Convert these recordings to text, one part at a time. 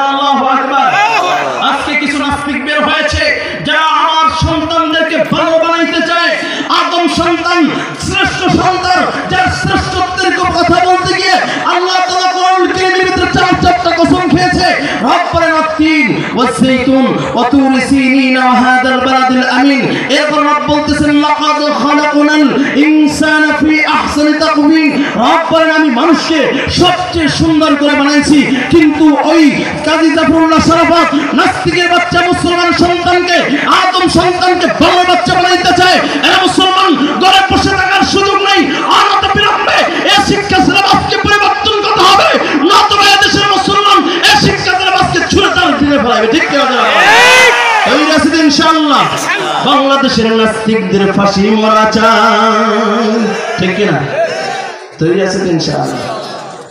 আল্লাহু আকবার। আজকে কিছু নাস্তিক বের হয়েছে যারা আমার সন্তানদেরকে ভালো বানাইতে চায়। আদম সন্তান শ্রেষ্ঠ সন্তান, যার শ্রেষ্ঠত্বের কথা বলতে গিয়ে আল্লাহ তাআলা কোরআনুল কারীমের ভিতরে চারটা কসম খেয়েছে। রব বলেন আত-তিন ওয়াস-সাইতুন ওয়া তুর সিনিন ওয়া হাদাল বালাদিল আমিন। এরপর রব বলতেছেন লাকাদ খালাকনাল ইনসানা ফি আহসানি তাকওয়িম। রব বলেন আমি মানুষকে সবচেয়ে সুন্দর করে বানাইছি। কিন্তু ওই কাজী জাফরুল্লাহ শরাফত নাস্তিকের বাচ্চা মুসলমান সন্তানকে, আদম সন্তানকে ভালো বাচ্চা বানাইতে চায়। এরা মুসলমান ঘরে বসে থাকার সুযোগ নেই। অনতি বিলম্বে এই শিক্ষা সিলেবাসকে পরিবর্তন করতে হবে, নতুবা দেশের মুসলমান এই শিক্ষা সিলেবাসকে ছুঁড়ে তার দিকে ফেলাবে। ঠিক কি না? এই রাশিদ ইনশাআল্লাহ বাংলাদেশের নাস্তিকদের ফাঁসি মরা চাই। ঠিক কি না? তৈরি আছে ইনশাআল্লাহ।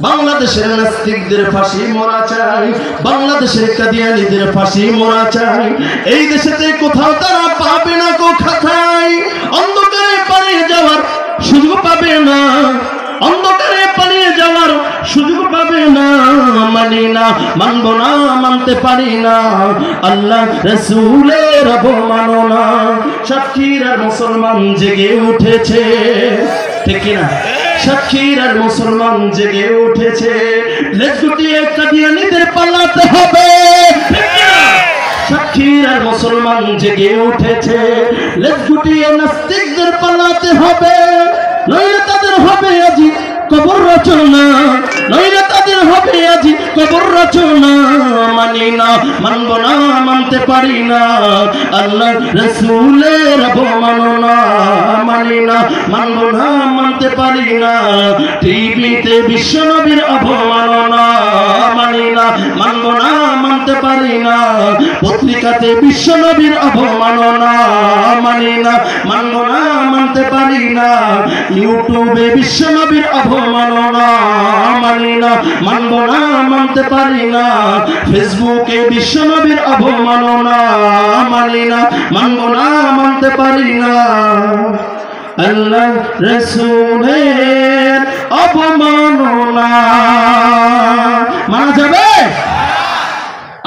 বাংলাদেশের নাস্তিকদের ফাঁসি মরা চাই, বাংলাদেশের কাদিয়ানীদের ফাঁসি মরা চাই। এই দেশেতে কোথাও তারা পাবে না কো খাতায়, অন্ধকারে পালিয়ে যাওয়ার সুযোগ পাবে না, অন্ধকারে পালিয়ে যাওয়ার সুযোগ পাবে না। মানি না, মানব না, মানতে পারি না, আল্লাহ রাসূলের অবমাননা। সাক্ষীর আর মুসলমান জেগে উঠেছে। ঠিক কি না? সাক্ষীর আর মুসলমান জেগে উঠেছে। লেজ গুটিয়ে কাদিয়ানীদের পালাতে হবে। সাক্ষীর আর মুসলমান জেগে উঠেছে। লেজ গুটিয়ে নাস্তিকদের পালাতে হবে, নইলে তাদের হবে আজি কবর রচনা, নইলে তাদের হবে আজি কবর রচনা। মানি না, মানব না, মানতে পারি না, আল্লাহ রাসূলের অবমাননা। মানি না, মানব না, মানতে পারি না, টিভিতে বিশ্বনবীর অবমাননা। মানি না, মানব না, মানতে পারি না, পত্রিকাতে বিশ্বনবীর অবমাননা। মানি না, মানব না, মানতে পারি না, ইউটিউবে বিশ্বনবীর অবমাননা। মানি না, মানব না, মানতে পারি না, ফেসবুকে বিশ্বনবীর অবমাননা। মানি না, মানব না, মানতে পারি না, আল্লাহ রাসূলের অবমাননা। মানা যাবে?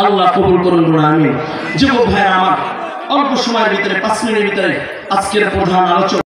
আল্লাহ কবুল করুন। আমিন। যুবক ভাইরা আমার, অল্প সময়ের ভিতরে 5 মিনিটের ভিতরে আজকের প্রধান আলোচনা